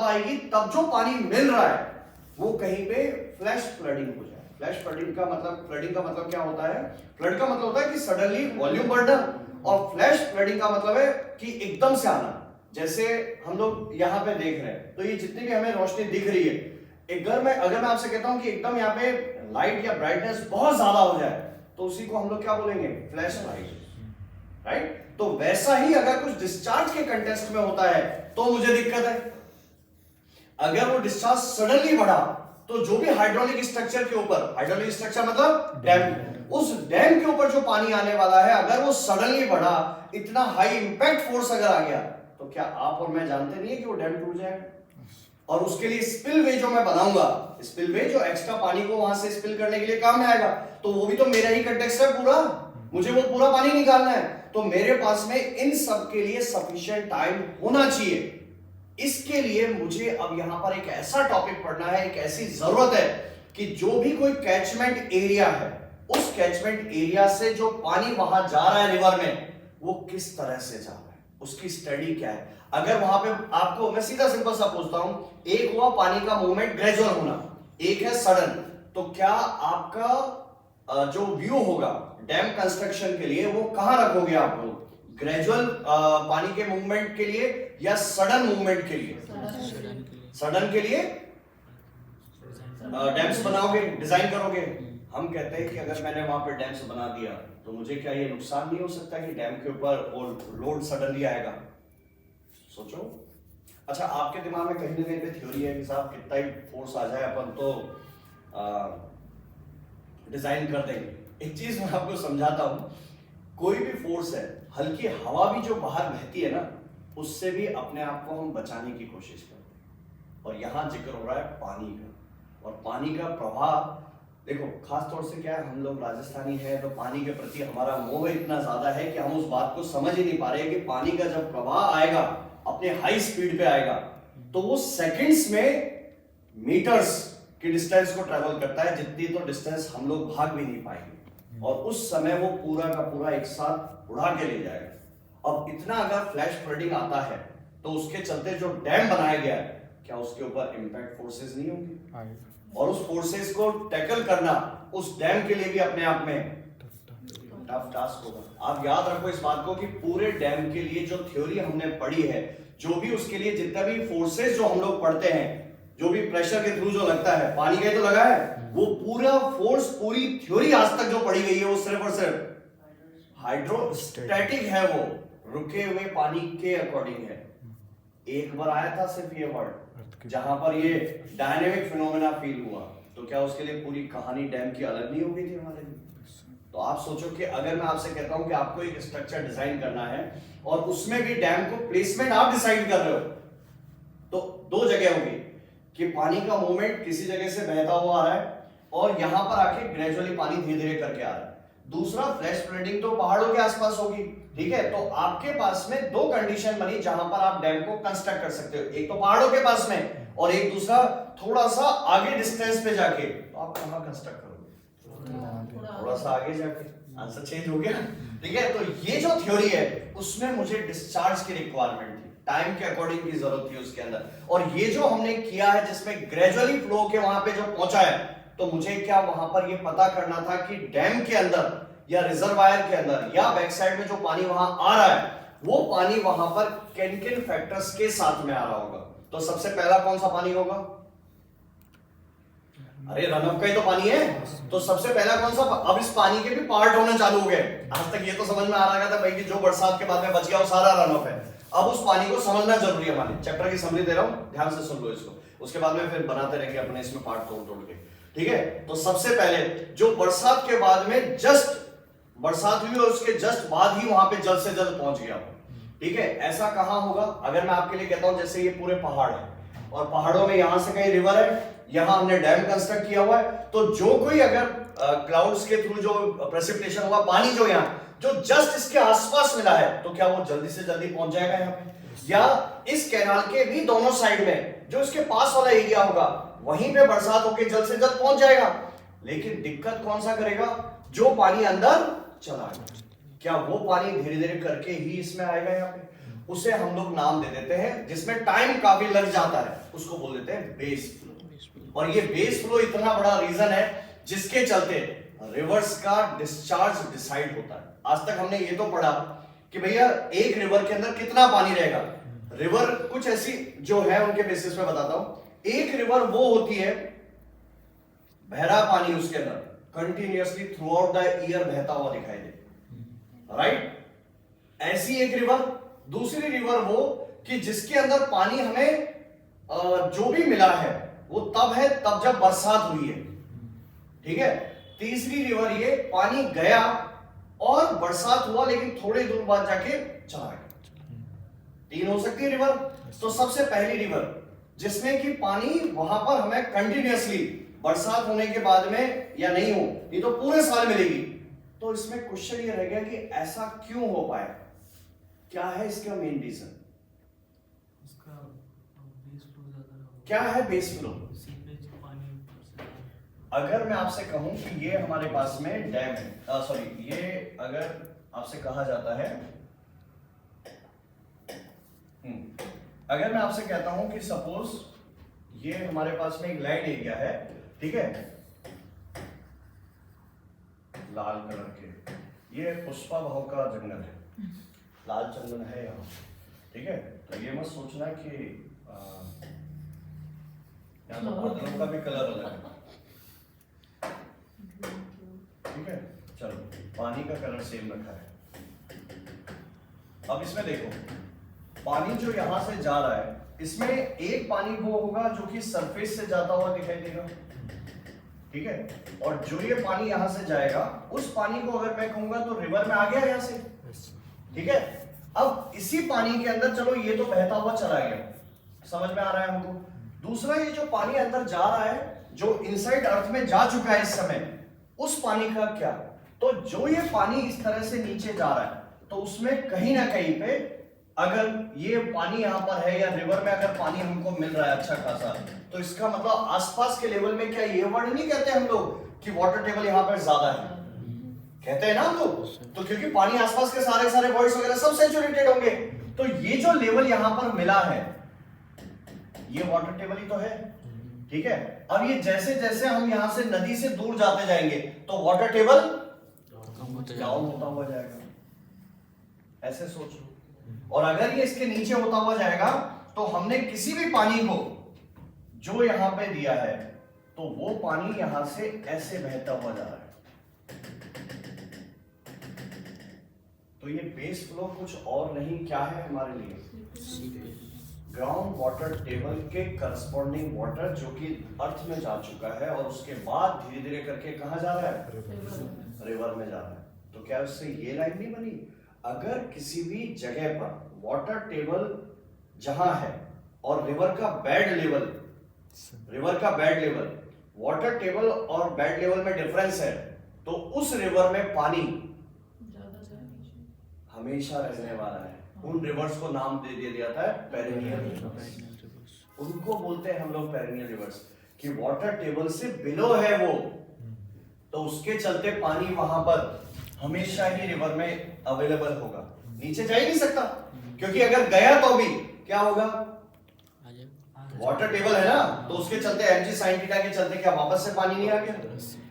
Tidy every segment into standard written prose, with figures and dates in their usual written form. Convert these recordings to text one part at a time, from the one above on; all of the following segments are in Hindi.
तब आएगी तब जो पानी मिल रहा है वो कहीं पे फ्लैश फ्लडिंग हो जाए। फ्लैश फ्लडिंग का मतलब क्या होता है? फ्लड का मतलब होता है कि सडनली वॉल्यूम बढ़ना, और फ्लैश फ्लडिंग का मतलब है कि एकदम से आना। जैसे हम लोग यहाँ पे देख रहे हैं, तो ये जितनी भी हमें रोशनी दिख रही है, अगर मैं आपसे कहता हूं कि एकदम यहाँ पे लाइट या ब्राइटनेस बहुत ज्यादा हो जाए, तो उसी को हम लोग क्या बोलेंगे? Flash light, right? तो वैसा ही अगर कुछ डिस्चार्ज के कंटेक्स्ट में होता है तो मुझे दिक्कत है। अगर वो डिस्चार्ज सडनली बढ़ा तो जो भी हाइड्रोलिक स्ट्रक्चर के ऊपर, हाइड्रोलिक स्ट्रक्चर मतलब डैम, उस डैम के ऊपर जो पानी आने वाला है, अगर वो सडनली बढ़ा, इतना हाई इंपैक्ट फोर्स अगर आ गया, तो क्या आप और मैं जानते नहीं है कि वो डैम टूट जाएगा? और उसके लिए स्पिलवे जो मैं बनाऊंगा, स्पिलवे जो एक्स्ट्रा पानी को वहां से स्पिल करने के लिए काम में आएगा, तो वो भी तो मेरा ही कंटेक्स्ट है पूरा, मुझे वो पूरा पानी निकालना है। तो मेरे पास में इन सब के लिए सफिशिएंट टाइम होना चाहिए। इसके लिए मुझे अब यहां पर एक ऐसा टॉपिक पढ़ना है, एक ऐसी जरूरत है कि जो भी कोई कैचमेंट एरिया है, उस कैचमेंट एरिया से जो पानी वहां जा रहा है रिवर में, वो किस तरह से जा रहा है, उसकी स्टडी क्या है। अगर वहां पे आपको, मैं सीधा सिंपल सा पूछता हूं, एक हुआ पानी का मूवमेंट ग्रेजुअल होना, एक है सडन, तो क्या आपका जो व्यू होगा डैम कंस्ट्रक्शन के लिए, वो कहां रखोगे आप लोग? ग्रेजुअल पानी के मूवमेंट के लिए या सडन मूवमेंट के लिए? सडन के लिए डैम्स बनाओगे, डिजाइन करोगे। हम कहते हैं कि अगर मैंने वहां पे डैम्स बना दिया तो मुझे क्या ये नुकसान नहीं हो सकता कि डैम के ऊपर लोड सडनली आएगा? सोचो। अच्छा, आपके दिमाग में कहीं ना कहीं पे थ्योरी है कि साहब कितना ही फोर्स आ जाए अपन तो डिजाइन कर देंगे। एक चीज मैं आपको समझाता हूं, कोई भी फोर्स है, हल्की हवा भी जो बाहर बहती है ना, उससे भी अपने आप को हम बचाने की कोशिश करते हैं। और यहां जिक्र हो रहा है पानी का, और पानी का प्रवाह देखो, खास तौर से क्या है, हम लोग राजस्थानी हैं तो पानी के प्रति हमारा मोह इतना ज्यादा है कि हम उस बात को समझ ही नहीं पा रहे कि पानी का जब प्रवाह आएगा, अपने हाई स्पीड पे आएगा, तो वो सेकंड्स में मीटर्स की डिस्टेंस को ट्रेवल करता है, जितनी तो डिस्टेंस हम लोग भाग भी नहीं पाएंगे, और उस समय वो पूरा का पूरा एक साथ उड़ा के ले जाएगा। अब इतना अगर फ्लैश फ्लडिंग आता है तो उसके चलते जो डैम बनाया गया है, क्या उसके ऊपर इंपैक्ट फोर्सेस नहीं होंगे? और उस फोर्सेस को टैकल करना उस डैम के लिए भी अपने आप में टफ टास्क होगा। आप याद रखो इस बात को कि पूरे डैम के लिए जो थ्योरी हमने पढ़ी है, जो भी उसके लिए जितना भी फोर्सेस जो हम लोग पढ़ते हैं, जो भी प्रेशर के थ्रू जो लगता है, पानी का ही तो लगा है, वो पूरा फोर्स, पूरी थ्योरी आज तक जो पढ़ी गई है, वो सिर्फ और सिर्फ हाइड्रोस्टैटिक है, वो रुके हुए पानी के अकॉर्डिंग है। एक बार आया था सिर्फ ये वर्ड जहां पर ये डायनेमिक फिनोमेना फील हुआ, तो क्या उसके लिए पूरी कहानी डैम की अलग नहीं हो गई थी हमारे लिए? तो आप सोचो कि अगर मैं आपसे कहता हूं कि आपको एक स्ट्रक्चर डिजाइन करना है और उसमें भी डैम को प्लेसमेंट आप डिसाइड कर रहे हो, तो दो जगह होगी कि पानी का मूवमेंट किसी जगह से बहता हुआ आ रहा है और यहां पर आके ग्रेजुअली पानी धीरे धीरे करके आ रहा है। दूसरा, फ्लैश फ्लडिंग तो पहाड़ों के आसपास होगी, ठीक है? तो आपके पास में दो कंडीशन बनी जहां पर आप डैम को कंस्ट्रक्ट कर सकते हो, एक तो पहाड़ों के पास में, और एक दूसरा थोड़ा सा आगे डिस्टेंस पे जाके। तो आप कहां कंस्ट्रक्ट करोगे? थोड़ा सा आगे जाके। आंसर चेंज हो गया, ठीक है? तो ये जो थ्योरी है उसमें मुझे डिस्चार्ज की रिक्वायरमेंट थी, टाइम के अकॉर्डिंग की जरूरत थी उसके अंदर, और ये जो हमने किया है जिसमें ग्रेजुअली फ्लो के वहां पे जो पहुंचा है, तो मुझे क्या वहां पर ये पता करना था कि डैम के अंदर या रिजर्वायर के अंदर या बैक साइड में जो पानी वहां आ रहा है, वो पानी वहां पर किन किन फैक्टर्स के साथ में आ रहा होगा। तो सबसे पहला कौन सा पानी होगा? अरे रनअप का ही तो पानी है, तो सबसे पहला कौन सा? अब इस पानी के भी पार्ट होने चालू हो गए। आज तक ये तो समझ में आ रहा था भाई कि जो बरसात के बाद में बच गया वो सारा रनअप है। अब उस पानी को समझना जरूरी है। हमारे चैप्टर की समरी दे रहा हूं, ध्यान से सुन लो इसको, उसके बाद में फिर बनाते रहेंगे अपने इसमें पार्ट तोड़ तोड़ के, ठीक है? तो सबसे पहले जो बरसात के बाद में जस्ट बरसात हुई और उसके जस्ट बाद ही वहां पे जल्द से जल्द पहुंच गया, ठीक है? ऐसा कहां होगा? अगर मैं आपके लिए कहता हूं जैसे ये पूरे पहाड़ है और पहाड़ों में यहां से कहीं रिवर है, यहां हमने डैम कंस्ट्रक्ट किया हुआ है, तो जो कोई अगर क्लाउड्स के थ्रू जो प्रेसिपिटेशन हुआ, पानी जो यहाँ जो जस्ट इसके आसपास मिला है, तो क्या वो जल्दी से जल्दी पहुंच जाएगा यहाँ पे? या इस कैनाल के भी दोनों साइड में जो इसके पास वाला एरिया होगा, वहीं पे बरसात होके जल्द से जल्द पहुंच जाएगा। लेकिन दिक्कत कौन सा करेगा? जो पानी अंदर चला गया, क्या वो पानी धीरे धीरे करके ही इसमें आएगा यहाँ पे? उसे हम लोग नाम दे देते हैं, जिसमें टाइम काफी लग जाता है, उसको बोल देते हैं बेस फ्लो। और ये बेस फ्लो इतना बड़ा रीजन है जिसके चलते रिवर्स का डिस्चार्ज डिसाइड होता है। आज तक हमने ये तो पढ़ा कि भैया एक रिवर के अंदर कितना पानी रहेगा। रिवर कुछ ऐसी जो है उनके बेसिस पे बताता हूं। एक रिवर वो होती है बहरा पानी उसके अंदर continuously through out the year बहता हुआ दिखाई दे, राइट। ऐसी एक रिवर। दूसरी रिवर वो कि जिसके अंदर पानी हमें जो भी मिला है वो तब है तब जब बरसात हुई है, ठीक है। तीसरी रिवर ये पानी गया और बरसात हुआ लेकिन थोड़ी दूर बाद जाके चला गया। 3 हो सकती है रिवर। तो सबसे पहली रिवर जिसमें कि पानी वहां पर हमें कंटिन्यूअसली बरसात होने के बाद में या नहीं हो, ये तो पूरे साल मिलेगी। तो इसमें क्वेश्चन ये रह गया कि ऐसा क्यों हो पाया, क्या है इसका मेन रीजन, क्या है बेस फ्लो। अगर मैं आपसे कहूं कि ये हमारे पास में डैम है, सॉरी, ये अगर आपसे कहा जाता है, अगर मैं आपसे कहता हूं कि सपोज ये हमारे पास में एक लैंड एरिया है, ठीक है, लाल कलर के, ये पुष्पा भाव का जंगल है, लाल चंदन है यहाँ, ठीक है। तो ये मत सोचना कि यहाँ तो बादलों का भी कलर अलग है, ठीक है। चलो, पानी का कलर सेम रखा है। अब इसमें देखो, पानी जो यहां से जा रहा है, इसमें एक पानी वो होगा जो कि सरफेस से जाता हुआ दिखाई देगा, ठीक है। और जो ये पानी यहां से जाएगा, उस पानी को अगर मैं कहूंगा तो रिवर में आ गया यहां से, ठीक है। अब इसी पानी के अंदर, चलो ये तो बहता हुआ चला गया, समझ में आ रहा है हमको। दूसरा, ये जो पानी अंदर जा रहा है, जो इनसाइड अर्थ में जा चुका है इस समय, उस पानी का क्या। तो जो ये पानी इस तरह से नीचे जा रहा है, तो उसमें कहीं ना कहीं पे अगर ये पानी यहां पर है या रिवर में अगर पानी हमको मिल रहा है अच्छा खासा, तो इसका मतलब आसपास के लेवल में, क्या ये वर्ड नहीं कहते हम लोग कि वाटर टेबल यहां पर ज्यादा है, कहते हैं ना हम लोग। तो क्योंकि पानी आसपास के सारे वर्ड्स वगैरह सब सैचुरेटेड होंगे, तो ये जो लेवल यहां पर मिला है, ये वाटर टेबल ही तो है, ठीक है। अब ये जैसे जैसे हम यहां से नदी से दूर जाते जाएंगे, तो वाटर टेबल डाउन होता हुआ जाएगा, ऐसे सोचो। और अगर ये इसके नीचे होता हुआ जाएगा, तो हमने किसी भी पानी को जो यहां पे दिया है, तो वो पानी यहां से ऐसे बहता हुआ जा रहा है। तो ये बेस फ्लो कुछ और नहीं, क्या है हमारे लिए, ग्राउंड वाटर टेबल के करस्पॉन्डिंग वाटर जो कि अर्थ में जा चुका है और उसके बाद धीरे धीरे करके कहां जा रहा है, रिवर में जा रहा है। तो क्या उससे ये लाइन नहीं बनी, अगर किसी भी जगह पर वाटर टेबल जहां है और रिवर का बैड लेवल, वाटर टेबल और बैड लेवल में डिफरेंस है, तो उस रिवर में पानी हमेशा रहने वाला है। उन रिवर्स को नाम दे दिया जाता है पेरिनियल रिवर्स। उनको बोलते हैं हम लोग पेरिनियल रिवर्स, कि वाटर टेबल से बिलो है वो, तो उसके चलते पानी वहां पर हमेशा ही रिवर में अवेलेबल होगा, नीचे जा ही नहीं सकता। क्योंकि अगर गया तो भी क्या होगा, वाटर टेबल है ना, तो उसके चलते mg sin थीटा के चलते क्या वापस से पानी नहीं आ गया।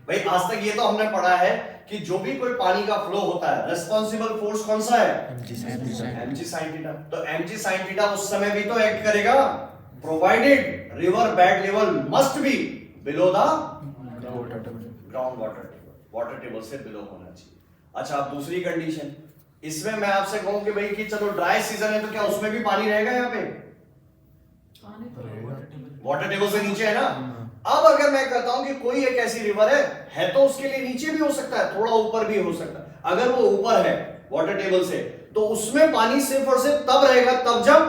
भाई आज तक ये तो हमने पढ़ा है कि जो भी कोई पानी का फ्लो होता है, रेस्पॉन्सिबल फोर्स कौन सा है, mg sin थीटा। तो mg sin थीटा उस समय भी तो एक्ट करेगा, provided river bed level must be below the ground water table से बिलो होना चाहिए। अच्छा, अब दूसरी कंडीशन, इसमें मैं आपसे कहूं कि भाई कि चलो ड्राई सीजन है, तो क्या उसमें भी पानी रहेगा यहाँ पे, वाटर टेबल से नीचे है ना। अब अगर मैं कहता हूं कि कोई एक ऐसी रिवर है तो उसके लिए नीचे भी हो सकता है, थोड़ा ऊपर भी हो सकता है। अगर वो ऊपर है वाटर टेबल से, तो उसमें पानी सिर्फ और सिर्फ तब रहेगा तब जब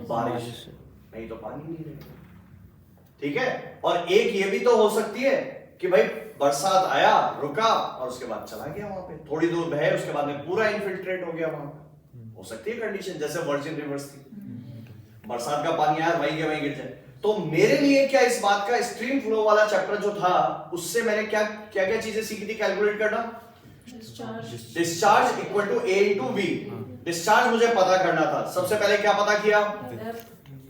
बारिश, नहीं तो पानी नहीं रहेगा, ठीक है। और एक ये भी तो हो सकती है कि भाई बरसात आया, रुका और उसके बाद चला गया, वहां पे थोड़ी दूर बहे, उसके बाद में पूरा इनफिल्ट्रेट हो गया वहां पे, हो सकती है कंडीशन, जैसे वर्जिन रिवर्स थी, बरसात का पानी आया वहीं के वहीं गिर जाए। तो मेरे लिए क्या इस बात का स्ट्रीम फ्लो वाला चैप्टर जो था, उससे मैंने क्या क्या चीजें सीखी थी, कैलकुलेट करना, discharge equal to A into V. Discharge मुझे पता करना था, सबसे पहले क्या पता किया,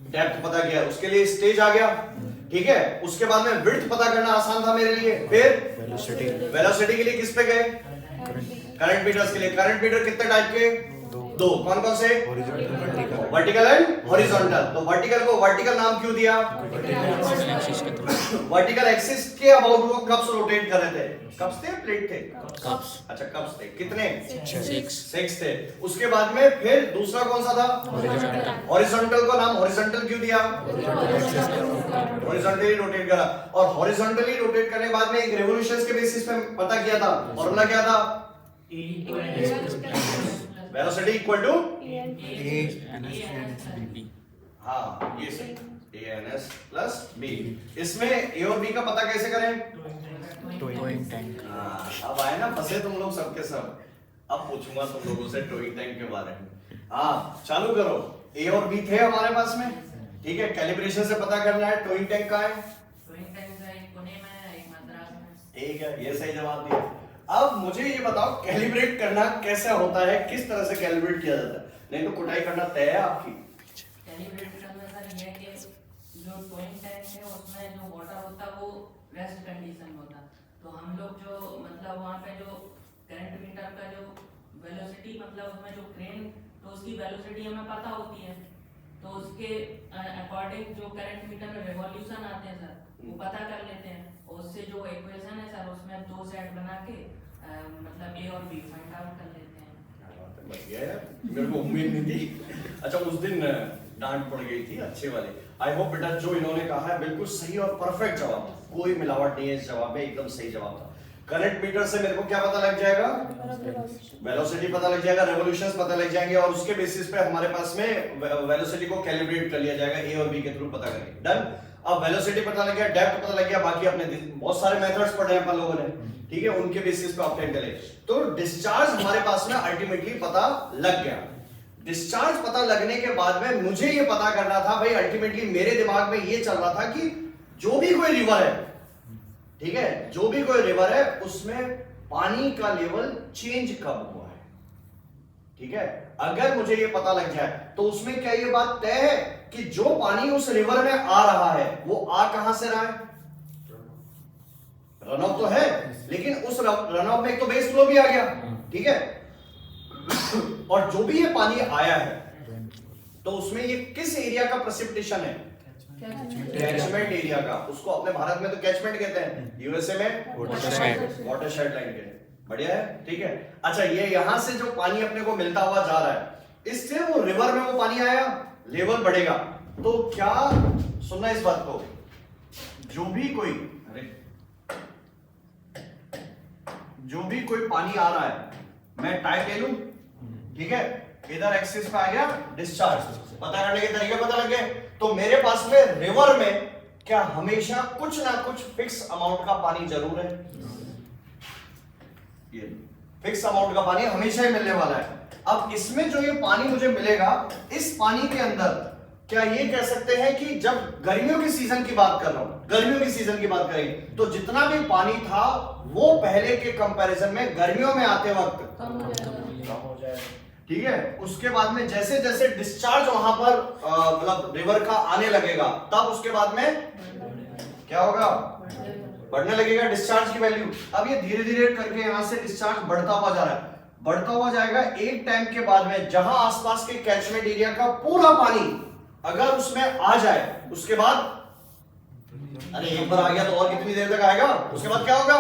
डेप्थ पता किया, उसके लिए स्टेज आ गया, ठीक है। उसके बाद में विड्थ पता करना आसान था मेरे लिए, फिर वेलोसिटी के लिए किस पे गए, करंट मीटर्स के लिए। करंट मीटर कितने टाइप के, दो, कौन कौन से, वर्टिकल एंड हॉरिजॉन्टल। तो वर्टिकल को वर्टिकल नाम क्यों दिया, वर्टिकल एक्सिस के अबाउट वो कप्स रोटेट कर रहे थे। कप्स थे, प्लेट थे, कप्स, अच्छा कप्स थे, कितने, 6 थे। उसके बाद में फिर दूसरा कौन सा था, हॉरिजॉन्टल को नाम हॉरिजॉन्टल क्यों दिया, हॉरिजॉन्टली रोटेट करा। और हॉरिजॉन्टली रोटेट करने के बाद में एक रेवोल्यूशंस के बेसिस पे पता किया था, फॉर्मूला क्या था, वेलोसिटी इक्वल टू हाँ ये सही, ANS प्लस B। इसमें A और B का पता कैसे करें, टोइंग टैंक। अब आए ना फंसे तुम लोग सबके सब। अब पूछूंगा तुम लोगों से टोइंग टैंक के बारे में। हाँ चालू करो। A और B थे हमारे पास में, ठीक है। कैलिब्रेशन से पता करना है टोइंग टैंक का है, टोइंग टैंक का एक पुणे में है, एक मद्रास में। ठीक है, ये सही जवाब दिया। अब मुझे ये बताओ कैलिब्रेट करना कैसे होता है, किस तरह से कैलिब्रेट किया जाता है, नहीं तो कुटाई करना तय है आपकी। कैलिब्रेट करना सर ये है कि जो टोइंग टैंक है उसमें जो वाटर होता है वो रेस्ट कंडीशन में होता है। तो हम लोग जो मतलब वहाँ पे जो करंट मीटर का जो वेलोसिटी मतलब उसमें जो क्रेन तो उसकी वेलोसिटी हमें पता होती है, तो उसके अकॉर्डिंग जो करंट मीटर में रिवॉल्यूशन आते हैं सर वो पता कर लेते हैं। और उससे जो इक्वेशन है सर उसमें दो सेट बना के मतलब A और B फाइंड आउट कर लेते हैं। बढ़िया यार, मेरे को उम्मीद नहीं थी। अच्छा उस दिन डांट पड़ गई थी अच्छे वाले। आई होप बेटा जो इन्होंने कहा है बिल्कुल सही और परफेक्ट जवाब, कोई मिलावट नहीं है इस जवाब में, एकदम सही जवाब था। करंट मीटर से मेरे को क्या पता लग जाएगा, वेलोसिटी पता लग जाएगा, रेवोल्यूशंस पता लग जाएंगे, और उसके बेसिस पे हमारे पास में वेलोसिटी को कैलिब्रेट कर लिया जाएगा, ए और बी के थ्रू पता करेंगे। डन। अब वेलोसिटी पता लग गया, डेप्थ पता लग गया, बाकी अपने बहुत सारे मेथड्स पढ़े हैं अपन लोगों ने, ठीक है, उनके बेसिस पे ऑब्टेन करें। तो डिस्चार्ज हमारे पास में अल्टीमेटली पता लग गया। डिस्चार्ज पता लगने के बाद में मुझे ये पता करना था भाई, अल्टीमेटली मेरे दिमाग में ये चल रहा था कि जो भी कोई रिवर है, ठीक है, जो भी कोई रिवर है उसमें पानी का लेवल चेंज कब हुआ है, ठीक है। अगर मुझे ये पता लग जाए तो उसमें क्या ये बात तय है कि जो पानी उस रिवर में आ रहा है वो आ कहां से रहा है, रन ऑफ तो है, लेकिन उस रन ऑफ में एक तो बेस फ्लो भी आ गया, ठीक है। और जो भी ये पानी आया है तो उसमें ये किस एरिया का प्रेसिपिटेशन है, कैचमेंट एरिया का। उसको अपने भारत में तो कैचमेंट कहते हैं, यूएसए में वाटरशेड लाइन कहते हैं। बढ़िया है, ठीक है। अच्छा ये यहां से जो पानी अपने को मिलता हुआ जा रहा है, इससे वो रिवर में वो पानी आया, लेवल बढ़ेगा। तो क्या सुनना इस बात को, जो भी कोई पानी आ रहा है, मैं टाइप ले लूं, ठीक है, इधर एक्सिस पे आ गया डिस्चार्ज, पता करने के तरीके पता लग गए। तो मेरे पास में रिवर में क्या हमेशा कुछ ना कुछ फिक्स अमाउंट का पानी जरूर है, ये फिक्स अमाउंट का पानी हमेशा ही मिलने वाला है। अब इसमें जो ये पानी मुझे मिलेगा, इस पानी के अंदर क्या ये कह सकते हैं कि जब गर्मियों की सीजन की बात कर रहा हूं, गर्मियों की सीजन की बात करें तो जितना भी पानी था वो पहले के कंपैरिजन में गर्मियों में आते वक्त कम हो जाएगा, ठीक है। उसके बाद में जैसे जैसे डिस्चार्ज वहां पर मतलब रिवर का आने लगेगा, तब उसके बाद में क्या होगा, बढ़ने लगेगा डिस्चार्ज की वैल्यू। अब ये धीरे धीरे करके यहां से डिस्चार्ज बढ़ता हुआ जा रहा है, बढ़ता हुआ जाएगा। एक टाइम के बाद में जहां आसपास के कैचमेंट एरिया का पूरा पानी अगर उसमें आ जाए, उसके बाद अरे एक बार आ गया तो और कितनी देर तक आएगा, उसके बाद क्या होगा,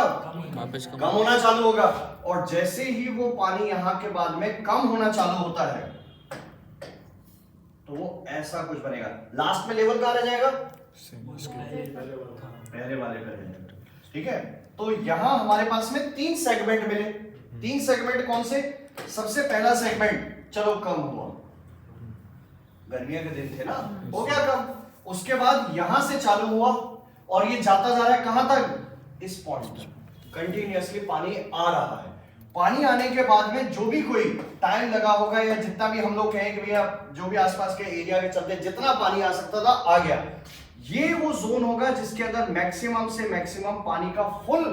कम होना चालू होगा। और जैसे ही वो पानी यहां के बाद में कम होना चालू होता है तो वो ऐसा कुछ बनेगा, लास्ट में लेवल कहां रह जाएगा, पहले वाले पे रह जाएगा, ठीक है। तो यहां हमारे पास में 3 सेगमेंट मिले। 3 सेगमेंट कौन से, सबसे पहला सेगमेंट चलो कम हुआ, गर्मियों के दिन थे ना, हो गया कम। उसके बाद यहां से चालू हुआ और ये जाता जा रहा है कहां तक, इस पॉइंट तक कंटिन्यूअसली पानी आ रहा है। पानी आने के बाद में जो भी कोई टाइम लगा होगा या जितना भी हम लोग कहें कि भैया जो भी आसपास के एरिया के चलते जितना पानी आ सकता था आ गया, ये वो जोन होगा जिसके अंदर मैक्सिमम से मैक्सिमम पानी का फुल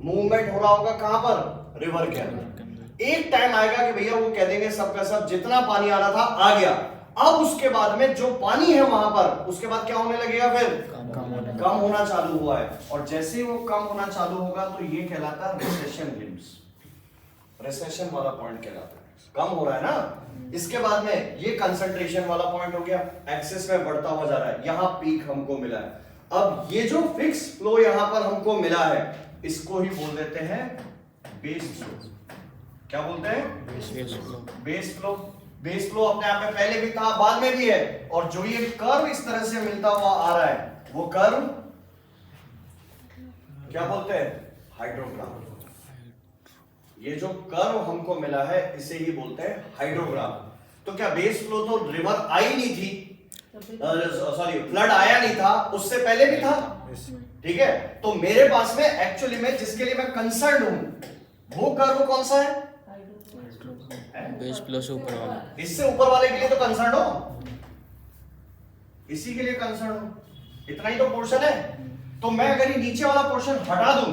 मूवमेंट हो रहा होगा, कहां पर, रिवर के अंदर। एक टाइम आएगा कि भैया वो कह देंगे सब का सब जितना पानी आना था आ गया। अब उसके बाद में जो पानी है वहां पर, उसके बाद क्या होने लगेगा, फिर कम होना चालू हुआ है। और जैसे ही वो कम होना चालू होगा तो ये कहलाता है रिसेशन लिम्स, रिसेशन वाला पॉइंट कहलाता है, कम हो रहा है ना। इसके बाद में ये कंसंट्रेशन वाला पॉइंट हो गया, एक्सेस में बढ़ता हुआ जा रहा है, यहां पीक हमको मिला है। अब ये जो फिक्स फ्लो यहां पर हमको मिला है, इसको ही बोल देते हैं बेस फ्लो। क्या बोलते हैं? Base flow. बेस फ्लो अपने आप में पहले भी था, बाद में भी है। और जो ये कर्व इस तरह से मिलता हुआ आ रहा है, वो कर्व क्या बोलते हैं? हाइड्रोग्राफ। ये जो कर्व हमको मिला है इसे ही बोलते हैं हाइड्रोग्राफ। तो क्या बेस फ्लो तो रिवर आई नहीं थी, सॉरी फ्लड आया नहीं था, उससे पहले भी था, ठीक है। तो मेरे पास में एक्चुअली में जिसके लिए मैं कंसर्न हूं वो कर्व कौन सा है? बेस फ्लो से ऊपर वाला। इससे ऊपर वाले के लिए तो कंसर्न हो, इसी के लिए कंसर्न हो, इतना ही तो पोर्शन है। तो मैं अगर ये नीचे वाला पोर्शन हटा दूं,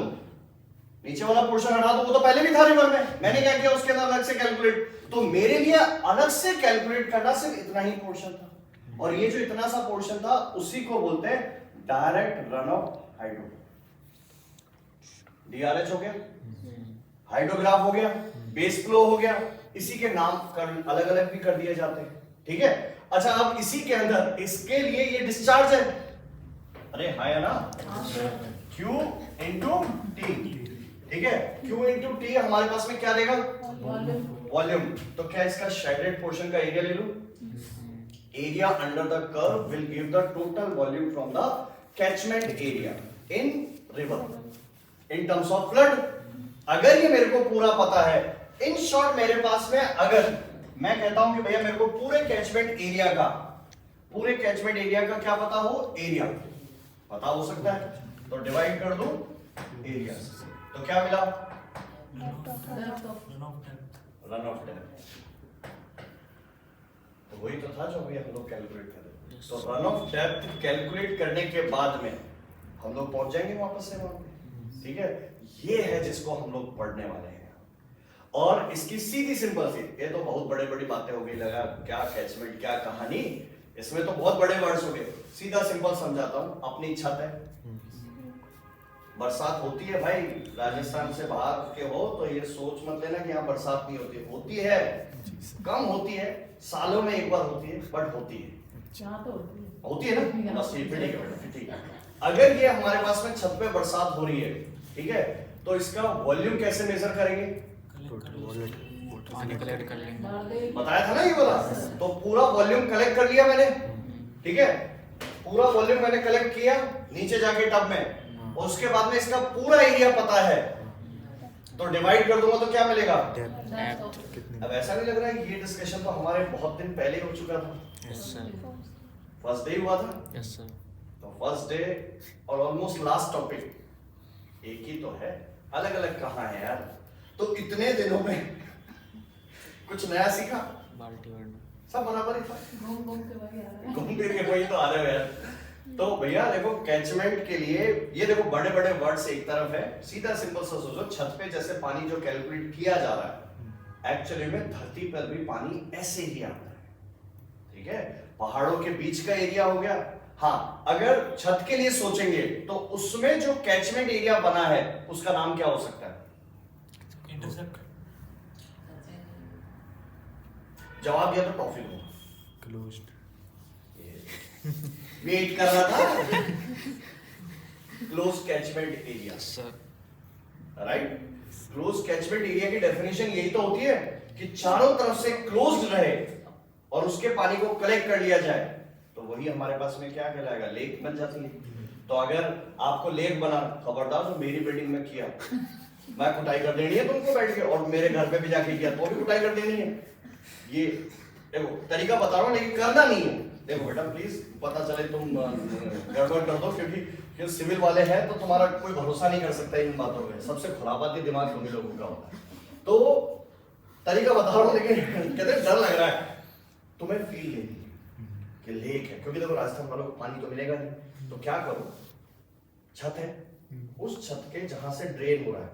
नीचे वाला पोर्शन हटा दूं, वो तो पहले भी था रिवर में, मैंने क्या किया उसके अंदर अलग से कैलकुलेट। तो मेरे लिए अलग से कैलकुलेट करना सिर्फ इतना ही पोर्शन था, और ये जो इतना सा पोर्शन था उसी को बोलते हैं डायरेक्ट रन ऑफ हाइड्रो। डीआरएच हो गया, हाइड्रोग्राफ हो गया, बेस फ्लो हो गया, इसी के नाम अलग अलग भी कर दिए जाते हैं, ठीक है। अच्छा, अब इसी के अंदर इसके लिए ये डिस्चार्ज है, अरे हाँ है ना, Q इंटू टी, ठीक है। Q इंटू टी हमारे पास में क्या देगा? वॉल्यूम। तो क्या इसका शेडेड पोर्शन का एरिया ले लूं? Area under the curve will give the total volume from the catchment area in river in terms of flood. अगर ये मेरे को पूरा पता है, इन शॉर्ट मेरे पास में अगर मैं कहता हूं कि भैया मेरे को पूरे कैचमेंट एरिया का क्या पता हो, एरिया पता हो सकता है, तो डिवाइड कर दो एरिया, तो क्या मिला? Run of depth. तो वही तो था जो अभी हम लोग कैलकुलेट कर रहे थे। तो रन ऑफ डेप्थ कैलकुलेट करने के बाद में हम लोग पहुंच जाएंगे वापस से वहां पे, ठीक है। ये है जिसको हम लोग पढ़ने वाले हैं। और इसकी सीधी सिंपल सी, ये तो बहुत बड़े बड़ी बातें हो गई, लगा क्या कैचमेंट क्या कहानी, इसमें तो बहुत बड़े वर्ड्स हो गए। सीधा सिंपल समझाता हूं, अपनी छत है, बरसात होती है भाई, राजस्थान से बाहर के हो तो ये सोच मत लेना कि यहाँ बरसात नहीं होती, होती है, कम होती है, सालों में एक बार होती है, बट होती है, होती है ना, बस ये ठीक है, ठीक है। अगर ये हमारे पास में छत पे बरसात हो रही है, ठीक है, तो इसका वॉल्यूम कैसे मेजर करेंगे? पानी कलेक्ट कर लेंगे, बताया था ना ये वाला। तो पूरा वॉल्यूम कलेक्ट कर लिया मैंने, ठीक है, पूरा वॉल्यूम मैंने कलेक्ट किया नीचे जाके टब में, और उसके बाद में इसका पूरा एरिया पता है, तो डिवाइड कर दूंगा तो क्या मिलेगा? अब ऐसा नहीं लग रहा है ये डिस्कशन तो हमारे बहुत दिन पहले हो चुका था? यस सर, फर्स्ट डे हुआ था, यस सर। तो फर्स्ट डे और ऑलमोस्ट लास्ट टॉपिक एक ही तो है, अलग अलग कहाँ है यार। तो इतने दिनों में कुछ नया सीखा? बाल्टी वर्ड सब बराबर ही था, घूम फिर के वही तो आ रहे हो यार। तो भैया देखो, कैचमेंट के लिए ये देखो बड़े बड़े वर्ड्स एक तरफ है, सीधा सिंपल सा सोचो, छत पे जैसे पानी जो कैलकुलेट किया जा रहा है, एक्चुअली में धरती पर भी पानी ऐसे ही आता है, ठीक है। पहाड़ों के बीच का एरिया हो गया। हाँ, अगर छत के लिए सोचेंगे तो उसमें जो कैचमेंट एरिया बना है उसका नाम क्या हो सकता है? इंटरसेप्ट। जवाब दिया तो टॉफी दो, क्लोज्ड। वेट कर रहा था। Close catchment area, sir right. Close catchment area की डेफिनेशन यही तो होती है कि चारों तरफ से क्लोज्ड रहे और उसके पानी को कलेक्ट कर लिया जाए, तो वही हमारे पास में क्या कहलाएगा? लेक बन जाती है। तो अगर आपको लेक बना, खबरदार जो मेरी बिल्डिंग में किया, मैं कुटाई कर देनी है तुमको बैठ के, और मेरे घर पे भी जाके किया तो भी कुटाई कर देनी है। ये देखो तरीका बता रहा हूँ, लेकिन करना नहीं है। देखो बेटा प्लीज, पता चले तुम गड़बड़ कर दो, क्योंकि सिविल वाले हैं तो तुम्हारा कोई भरोसा नहीं कर सकता इन बातों पे, सबसे खुरापाती दिमाग तुम्हें लोगों का होता है। तो तरीका बता रहा हूँ, लेकिन कहते हैं डर लग रहा है, तुम्हें फील लेनी कि लेक है, क्योंकि देखो राजस्थान वालों को पानी तो मिलेगा नहीं, तो क्या करो, छत है, उस छत के जहां से ड्रेन हो रहा है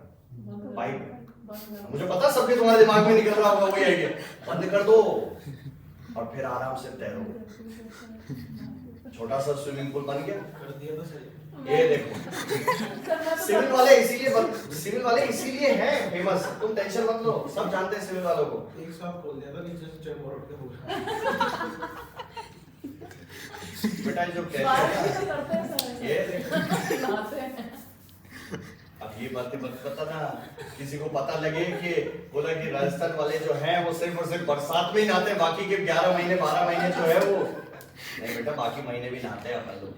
पाइप, मुझे पता सबके तुम्हारे दिमाग में निकल रहा होगा वही आइडिया। बंद कर दो और फिर आराम से तैरो। छोटा सा स्विमिंग पूल बन गया। कर दिया तो सही। ये देखो सिविल वाले इसीलिए हैं फेमस। तुम टेंशन मत लो, सब जानते हैं सिविल वालों को। एक साथ खोल दिया था नीचे से चेक मोड़ के होगा। बेटा जो कहते हैं ये देखो, अब ये बातें मत पता ना किसी को पता लगे कि बोला कि राजस्थान वाले जो हैं वो सिर्फ और सिर्फ बरसात में ही नहाते हैं, बाकी के 11 महीने 12 महीने जो है वो नहीं। बेटा बाकी महीने भी नहाते हैं अपन लोग,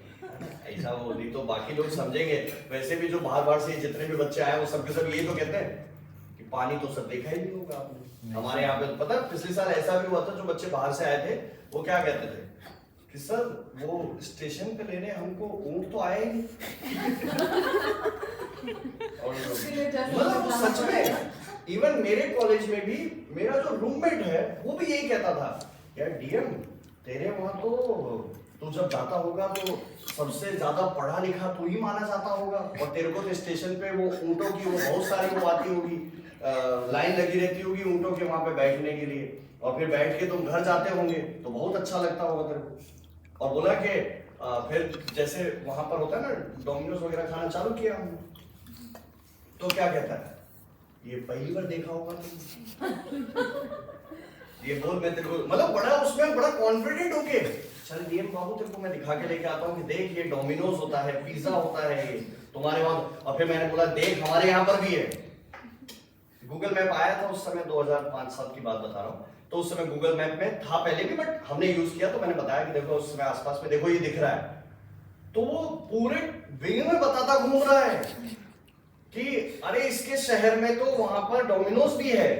ऐसा वो नहीं तो बाकी लोग समझेंगे। वैसे भी जो बाहर से जितने भी बच्चे आए वो सबके सब यही तो कहते हैं कि पानी तो सब देखा ही नहीं होगा आपने। हमारे यहाँ पे पता पिछले साल ऐसा भी हुआ था, जो बच्चे बाहर से आए थे वो क्या कहते थे कि सर वो स्टेशन पे लेने हमको ऊंट तो आया ही नहीं। और मतलब वो सच में इवन मेरे कॉलेज में भी मेरा जो रूममेट है वो भी यही कहता था, यार डीएम तेरे वहां तो तू जब जाता होगा तो सबसे ज्यादा पढ़ा लिखा तू ही माना जाता होगा, और तेरे को तो स्टेशन पे वो ऊंटों की वो बहुत सारी वो आती होगी, लाइन लगी रहती होगी ऊंटों के वहां पे बैठने के लिए, और फिर बैठ के तुम घर जाते होंगे तो बहुत अच्छा लगता होगा तेरे को। और बोला कि फिर जैसे वहां पर होता है ना डोमिनोज वगैरह खाना चालू किया हमने, तो क्या कहता है ये पहली बार देखा होगा तुम, ये बोल मैं तेरे को मतलब बड़ा उसमें बड़ा कॉन्फिडेंट होके चल डीएम बाबू तेरे को मैं दिखा के लेके आता हूँ कि देख ये डोमिनोज होता है, पिज्जा होता है ये तुम्हारे वहां। और फिर मैंने बोला देख हमारे यहाँ पर भी है। गूगल मैप आया था उस समय 2005-7 की बात बता रहा हूँ, तो उस समय गूगल मैप में था पहले भी, बट हमने यूज किया तो मैंने बताया कि देखो उस समय आसपास में देखो ये दिख रहा है, तो वो पूरे विंग में बताता घूम रहा है कि अरे इसके शहर में तो वहां पर डोमिनोज भी है।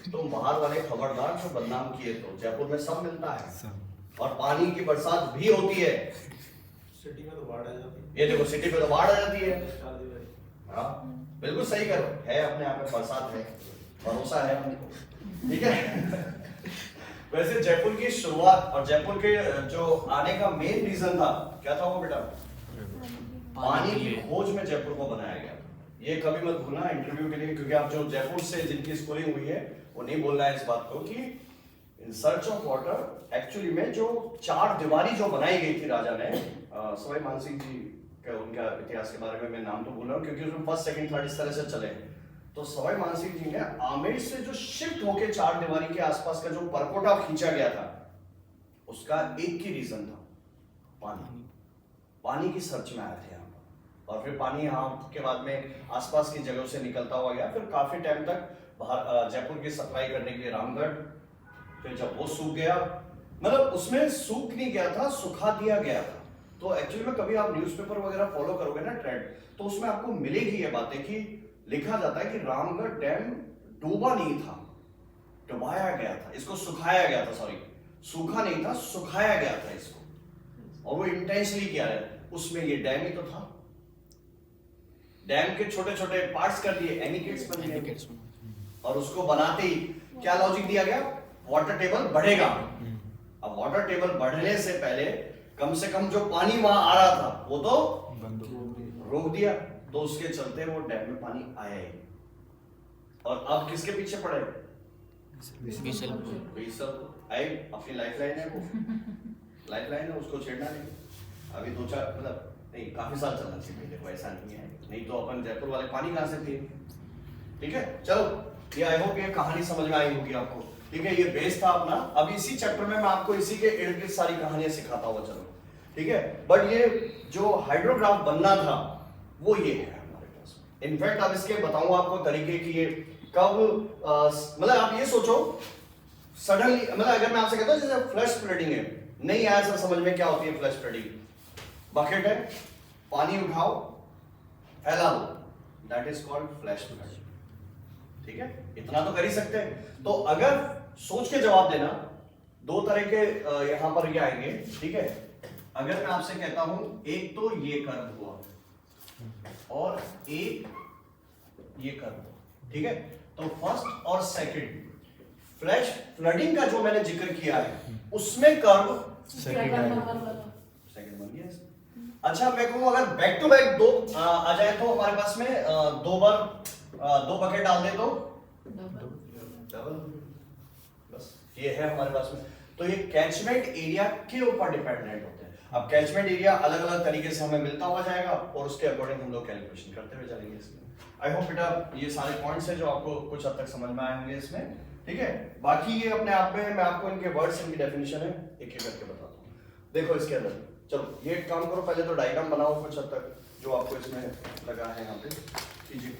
तुम बाहर वाले खबरदार जो बदनाम किए, तो जयपुर में सब मिलता है और पानी की बरसात भी होती है। सिटी में तो बाढ़ आ जाती है। ये देखो सिटी में तो बाढ़ आ जाती है। शादी में। हाँ बिल्कुल सही करो, है अपने यहाँ पे बरसात है, भरोसा है हमको, ठीक है। वैसे जयपुर की शुरुआत और जयपुर के जो आने का मेन रीजन था क्या था वो बेटा, पानी की खोज में जयपुर को बनाया गया। ये कभी मत भूलना इंटरव्यू के लिए, क्योंकि आप जो जयपुर से जिनकी स्कूलिंग हुई है वो नहीं बोलना है इस बात को कि in search of water actually में जो चार दीवारी जो बनाई गई थी राजा ने, सवाई मानसिंह जी का उनका इतिहास के बारे में मैं नाम तो बोल रहा हूँ क्योंकि उसमें फर्स्ट सेकंड थर्ड इस तरह से चले। तो सवाई मानसिंह जी ने आमेर से जो शिफ्ट होके चार दीवारी के आसपास का जो परकोटा खींचा गया था उसका एक ही रीजन था, पानी। पानी की सर्च में आए थे यहाँ पर, और फिर पानी यहाँ के बाद में आसपास की जगहों से निकलता हुआ गया। फिर काफी टाइम तक बाहर जयपुर की सप्लाई करने के लिए रामगढ़, फिर जब वो सूख गया, मतलब उसमें सूख नहीं गया था, सुखा दिया गया था। तो एक्चुअली में कभी आप न्यूज़पेपर वगैरह फॉलो करोगे ना ट्रेंड, तो उसमें आपको मिलेगी ये बातें कि लिखा जाता है कि रामगढ़ डैम डूबा नहीं था, डुबाया गया था, इसको सुखाया गया था, सॉरी सूखा नहीं था, सुखाया गया था इसको, और वो इंटेंशनली किया है। उसमें ये डैम ही तो था, डैम के छोटे छोटे पार्ट्स कर दिए, एनिकेट्स बन गए, और उसको बनाते ही क्या लॉजिक दिया गया, वाटर टेबल बढ़ेगा। अब वाटर टेबल बढ़ने से पहले कम से कम जो पानी वहां आ रहा था वो तो रोक दिया, तो उसके चलते वो डैम में पानी आया ही। और अब किसके पीछे पड़े, आए अपनी लाइफलाइन है, वो लाइफलाइन है, उसको छेड़ना नहीं। अभी दो चार मतलब नहीं काफी साल चलना चाहिए, देखो ऐसा नहीं है, नहीं तो अपन जयपुर वाले पानी कहां से पिए। ठीक है, चलो ये आई होप ये कहानी समझ में आई होगी आपको। ठीक है, ये बेस था अपना। अब इसी चैप्टर में मैं आपको इसी के इर्द गिर्द सारी कहानियां सिखाता हुआ चलो, ठीक है। बट ये जो हाइड्रोग्राफ बनना था वो ये है हमारे पास। इनफैक्ट अब इसके बताऊंगा आपको तरीके कि ये कब मतलब आप ये सोचो सडनली, मतलब अगर मैं आपसे कहता हूं जैसे फ्लश स्प्रेडिंग है, नहीं आया सर समझ में क्या होती है फ्लश स्प्रेडिंग, बकेट है, पानी उठाओ फैला दो, that is called flash flood. ठीक है, इतना तो कर ही सकते हैं। तो अगर सोच के जवाब देना, दो तरह के यहां पर ये आएंगे। ठीक है, अगर मैं आपसे कहता हूं एक तो ये कर्व हुआ और एक ये कर्व, ठीक है, तो फर्स्ट और सेकंड फ्लैश फ्लडिंग का जो मैंने जिक्र किया है उसमें कर्व सेकंड बन गया। अच्छा मैं कहूँ अगर बैक टू बैक दो आ जाए तो हमारे पास में दो बार दो बकेट डाल दे तो डबल, बस ये है हमारे पास में। तो ये कैचमेंट एरिया के ऊपर डिपेंडेंट होते हैं। अब कैचमेंट एरिया अलग अलग तरीके से हमें मिलता हुआ जाएगा और उसके अकॉर्डिंग हम लोग कैलकुलेशन करते हुए चलेंगे इसमें। आई होप बेटा ये सारे पॉइंट्स हैं जो आपको कुछ हद तक समझ में आए होंगे इसमें, ठीक है। बाकी ये अपने आप में मैं आपको इनके वर्ड्स इनकी डेफिनेशन है एक एक करके बताता हूँ। देखो इसके अंदर चलो ये एक काम करो, पहले तो डायग्राम बनाओ कुछ हद तक जो आपको इसमें लगा है यहाँ पे, कीजिए।